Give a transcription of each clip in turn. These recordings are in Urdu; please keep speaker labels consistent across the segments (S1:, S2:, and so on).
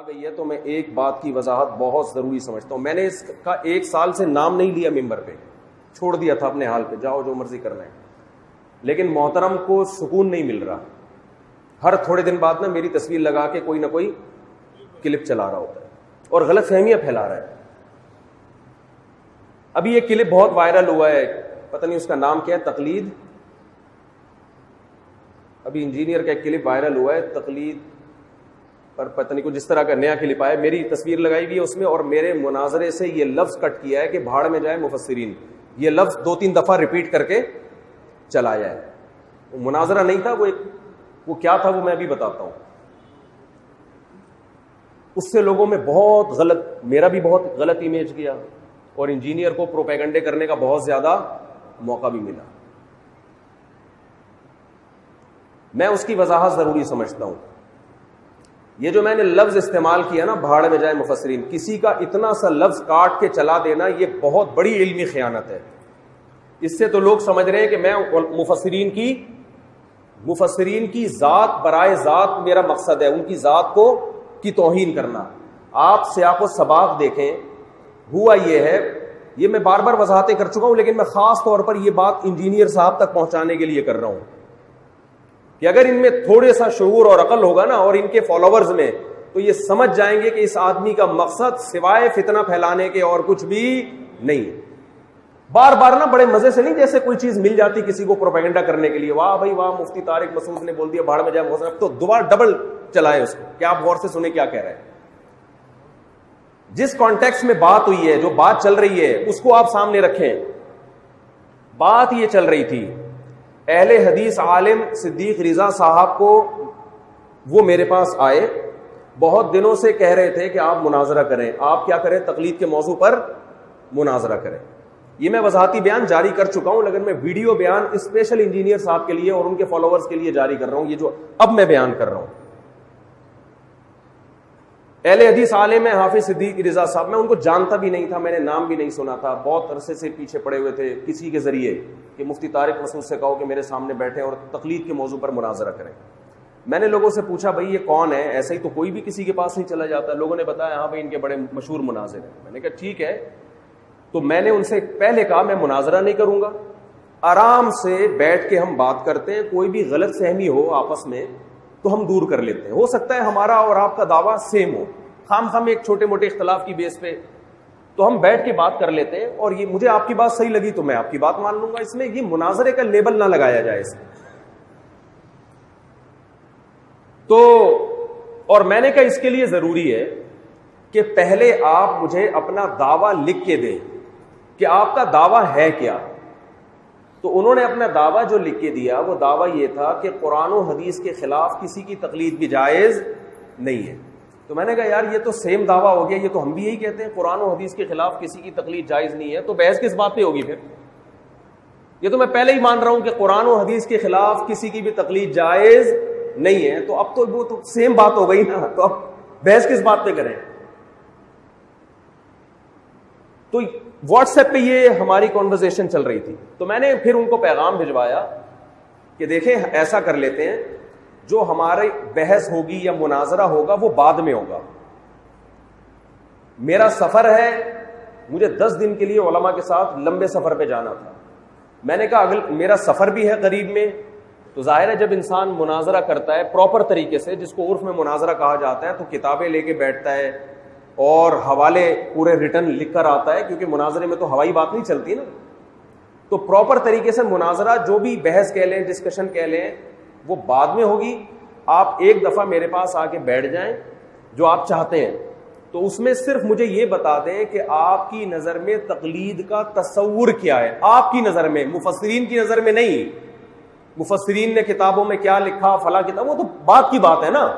S1: آ گئی ہے تو میں ایک بات کی وضاحت بہت ضروری سمجھتا ہوں. میں نے اس کا 1 سال سے نام نہیں لیا ممبر پہ, چھوڑ دیا تھا اپنے حال پہ, جاؤ جو مرضی کرنا ہے. لیکن محترم کو سکون نہیں مل رہا, ہر تھوڑے دن بعد نا میری تصویر لگا کے کوئی نہ کوئی کلپ چلا رہا ہوتا ہے اور غلط فہمیاں پھیلا رہا ہے. ابھی یہ کلپ بہت وائرل ہوا ہے, پتہ نہیں اس کا نام کیا ہے, تقلید. ابھی انجینئر کا ایک کلپ وائرل ہوا ہے تقلید پر, پتہ نہیں کو جس طرح کا نیا کلپ آیا, میری تصویر لگائی ہوئی ہے اس میں, اور میرے مناظرے سے یہ لفظ کٹ کیا ہے کہ بھاڑ میں جائے مفسرین. یہ لفظ 2-3 دفعہ ریپیٹ کر کے چلایا ہے. وہ مناظرہ نہیں تھا, وہ کیا تھا وہ میں ابھی بتاتا ہوں. اس سے لوگوں میں بہت غلط, میرا بھی بہت غلط امیج گیا, اور انجینئر کو پروپیگنڈے کرنے کا بہت زیادہ موقع بھی ملا. میں اس کی وضاحت ضروری سمجھتا ہوں. یہ جو میں نے لفظ استعمال کیا نا, بھاڑ میں جائے مفسرین, کسی کا اتنا سا لفظ کاٹ کے چلا دینا یہ بہت بڑی علمی خیانت ہے. اس سے تو لوگ سمجھ رہے ہیں کہ میں مفسرین کی ذات برائے ذات میرا مقصد ہے, ان کی ذات کی توہین کرنا. آپ سیاق و سباق دیکھیں, ہوا یہ ہے, یہ میں بار بار وضاحتیں کر چکا ہوں, لیکن میں خاص طور پر یہ بات انجینئر صاحب تک پہنچانے کے لیے کر رہا ہوں کہ اگر ان میں تھوڑے سا شعور اور عقل ہوگا نا, اور ان کے فالوورز میں, تو یہ سمجھ جائیں گے کہ اس آدمی کا مقصد سوائے فتنہ پھیلانے کے اور کچھ بھی نہیں. بار بار نا بڑے مزے سے نہیں, جیسے کوئی چیز مل جاتی کسی کو پروپیگنڈا کرنے کے لیے, واہ بھائی واہ مفتی طارق مسعود نے بول دیا بھاڑ میں جائے مفسرین, اب تو دوبارہ ڈبل چلائے اس کو. کیا آپ غور سے سنیں کیا کہہ رہے ہیں. جس کانٹیکسٹ میں بات ہوئی ہے, جو بات چل رہی ہے, اس کو آپ سامنے رکھیں. بات یہ چل رہی تھی, اہل حدیث عالم صدیق رضا صاحب کو, وہ میرے پاس آئے, بہت دنوں سے کہہ رہے تھے کہ آپ مناظرہ کریں, آپ کیا کریں, تقلید کے موضوع پر مناظرہ کریں. یہ میں وضاحتی بیان جاری کر چکا ہوں, لیکن میں ویڈیو بیان اسپیشل انجینئر صاحب کے لیے اور ان کے فالوورز کے لیے جاری کر رہا ہوں, یہ جو اب میں بیان کر رہا ہوں. اہل حدیث عالم ہے حافظ صدیق رضا صاحب, میں ان کو جانتا بھی نہیں تھا, میں نے نام بھی نہیں سنا تھا, بہت عرصے سے پیچھے پڑے ہوئے تھے کسی کے ذریعے کہ مفتی طارق مسعود سے کہو کہ میرے سامنے بیٹھیں اور تقلید کے موضوع پر مناظرہ کریں. میں نے لوگوں سے پوچھا بھائی یہ کون ہے, ایسا ہی تو کوئی بھی کسی کے پاس نہیں چلا جاتا. لوگوں نے بتایا ہاں بھائی ان کے بڑے مشہور مناظر ہیں. میں نے کہا ٹھیک ہے. تو میں نے ان سے پہلے کہا میں مناظرہ نہیں کروں گا, آرام سے بیٹھ کے ہم بات کرتے ہیں, کوئی بھی غلط فہمی ہو آپس میں تو ہم دور کر لیتے ہیں. ہو سکتا ہے ہمارا اور آپ کا دعویٰ سیم ہو, خام ایک چھوٹے موٹے اختلاف کی بیس پہ, تو ہم بیٹھ کے بات کر لیتے ہیں, اور یہ مجھے آپ کی بات صحیح لگی تو میں آپ کی بات مان لوں گا. اس میں یہ مناظرے کا لیبل نہ لگایا جائے اس میں. تو اور میں نے کہا اس کے لیے ضروری ہے کہ پہلے آپ مجھے اپنا دعویٰ لکھ کے دیں کہ آپ کا دعویٰ ہے کیا. تو انہوں نے اپنا دعویٰ جو لکھ کے دیا, وہ دعویٰ یہ تھا کہ قرآن و حدیث کے خلاف کسی کی تقلید بھی جائز نہیں ہے. تو میں نے کہا یار یہ تو سیم دعویٰ ہو گیا, یہ تو ہم بھی یہی کہتے ہیں قرآن و حدیث کے خلاف کسی کی تقلید جائز نہیں ہے, تو بحث کس بات پہ ہوگی پھر. یہ تو میں پہلے ہی مان رہا ہوں کہ قرآن و حدیث کے خلاف کسی کی بھی تقلید جائز نہیں ہے, تو اب تو وہ تو سیم بات ہو گئی نا, تو اب بحث کس بات پہ کریں. تو واٹس ایپ پہ یہ ہماری کنورسیشن چل رہی تھی. تو میں نے پھر ان کو پیغام بھجوایا کہ دیکھیں ایسا کر لیتے ہیں, جو ہماری بحث ہوگی یا مناظرہ ہوگا وہ بعد میں ہوگا. میرا سفر ہے, مجھے 10 دن کے لیے علماء کے ساتھ لمبے سفر پہ جانا تھا. میں نے کہا میرا سفر بھی ہے قریب میں, تو ظاہر ہے جب انسان مناظرہ کرتا ہے پراپر طریقے سے, جس کو عرف میں مناظرہ کہا جاتا ہے, تو کتابیں لے کے بیٹھتا ہے اور حوالے پورے ریٹن لکھ کر آتا ہے, کیونکہ مناظرے میں تو ہوائی بات نہیں چلتی نا. تو پراپر طریقے سے مناظرہ, جو بھی بحث کہہ لیں, ڈسکشن کہہ لیں, وہ بعد میں ہوگی. آپ ایک دفعہ میرے پاس آ کے بیٹھ جائیں جو آپ چاہتے ہیں, تو اس میں صرف مجھے یہ بتا دیں کہ آپ کی نظر میں تقلید کا تصور کیا ہے, آپ کی نظر میں, مفسرین کی نظر میں نہیں. مفسرین نے کتابوں میں کیا لکھا, فلاں کتاب, وہ تو بات کی بات ہے نا.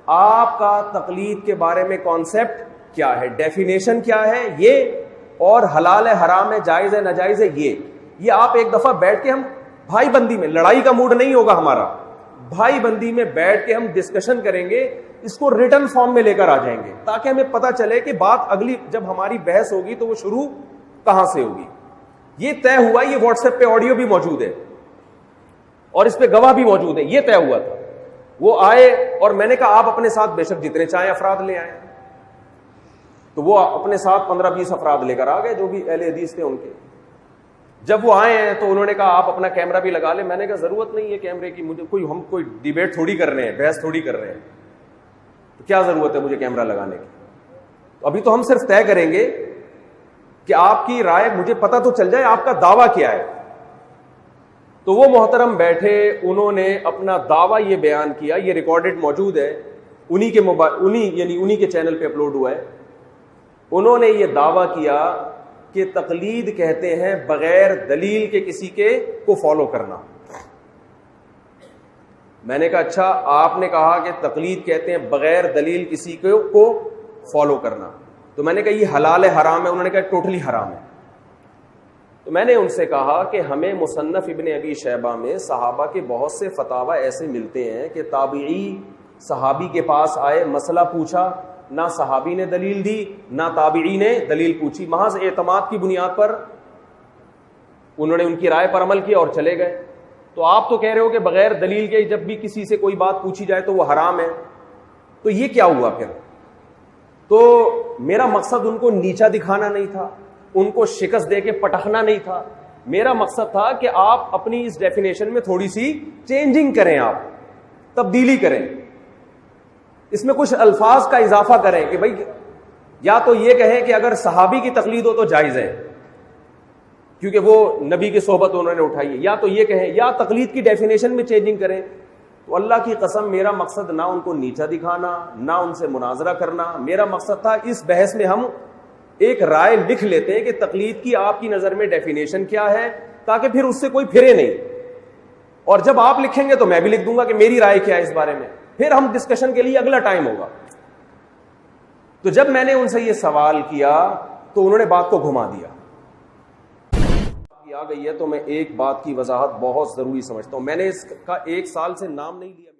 S1: آپ کا تقلید کے بارے میں کانسیپٹ کیا ہے, ڈیفینیشن کیا ہے, یہ, اور حلال ہے حرام ہے, جائز ہے ناجائز ہے, یہ آپ ایک دفعہ بیٹھ کے, ہم بھائی بندی میں, لڑائی کا موڈ نہیں ہوگا ہمارا, بھائی بندی میں بیٹھ کے ہم ڈسکشن کریں گے, اس کو ریٹن فارم میں لے کر آ جائیں گے, تاکہ ہمیں پتہ چلے کہ بات اگلی جب ہماری بحث ہوگی تو وہ شروع کہاں سے ہوگی. یہ طے ہوا. یہ واٹس ایپ پہ آڈیو بھی موجود ہے اور اس پہ گواہ بھی موجود ہے, یہ طے ہوا تھا. وہ آئے اور میں نے کہا آپ اپنے ساتھ بے شک جتنے چاہیں افراد لے آئیں. تو وہ اپنے ساتھ 15-20 افراد لے کر آ گئے جو بھی اہل حدیث تھے ان کے. جب وہ آئے ہیں تو انہوں نے کہا آپ اپنا کیمرہ بھی لگا لیں. میں نے کہا ضرورت نہیں ہے کیمرے کی, مجھے ہم کوئی ڈیبیٹ تھوڑی کر رہے ہیں, بحث تھوڑی کر رہے ہیں, تو کیا ضرورت ہے مجھے کیمرہ لگانے کی. ابھی تو ہم صرف طے کریں گے کہ آپ کی رائے, مجھے پتہ تو چل جائے آپ کا دعویٰ کیا ہے. تو وہ محترم بیٹھے, انہوں نے اپنا دعویٰ یہ بیان کیا, یہ ریکارڈڈ موجود ہے انہی کے چینل پہ اپلوڈ ہوا ہے. انہوں نے یہ دعویٰ کیا کہ تقلید کہتے ہیں بغیر دلیل کے کسی کو فالو کرنا. میں نے کہا اچھا, آپ نے کہا کہ تقلید کہتے ہیں بغیر دلیل کسی کو فالو کرنا, تو میں نے کہا یہ حلال ہے حرام ہے؟ انہوں نے کہا ٹوٹلی حرام ہے. تو میں نے ان سے کہا کہ ہمیں مصنف ابن ابی شیبہ میں صحابہ کے بہت سے فتاوی ایسے ملتے ہیں کہ تابعی صحابی کے پاس آئے, مسئلہ پوچھا, نہ صحابی نے دلیل دی نہ تابعی نے دلیل پوچھی, محض اعتماد کی بنیاد پر انہوں نے ان کی رائے پر عمل کیا اور چلے گئے. تو آپ تو کہہ رہے ہو کہ بغیر دلیل کے جب بھی کسی سے کوئی بات پوچھی جائے تو وہ حرام ہے, تو یہ کیا ہوا پھر؟ تو میرا مقصد ان کو نیچا دکھانا نہیں تھا, ان کو شکست دے کے پٹخنا نہیں تھا. میرا مقصد تھا کہ آپ اپنی اس ڈیفینیشن میں تھوڑی سی چینجنگ کریں, آپ تبدیلی کریں, اس میں کچھ الفاظ کا اضافہ کریں کہ بھائی یا تو یہ کہیں کہ اگر صحابی کی تقلید ہو تو جائز ہے کیونکہ وہ نبی کی صحبت انہوں نے اٹھائی ہے, یا تو یہ کہیں, یا تقلید کی ڈیفینیشن میں چینجنگ کریں. تو اللہ کی قسم میرا مقصد نہ ان کو نیچا دکھانا نہ ان سے مناظرہ کرنا. میرا مقصد تھا اس بحث میں ہم ایک رائے لکھ لیتے ہیں کہ تقلید کی آپ کی نظر میں ڈیفینیشن کیا ہے, تاکہ پھر اس سے کوئی پھرے نہیں. اور جب آپ لکھیں گے تو میں بھی لکھ دوں گا کہ میری رائے کیا ہے اس بارے میں, پھر ہم ڈسکشن کے لیے اگلا ٹائم ہوگا. تو جب میں نے ان سے یہ سوال کیا تو انہوں نے بات کو گھما دیا. آ گئی ہے تو میں ایک بات کی وضاحت بہت ضروری سمجھتا ہوں. میں نے اس کا 1 سال سے نام نہیں لیا.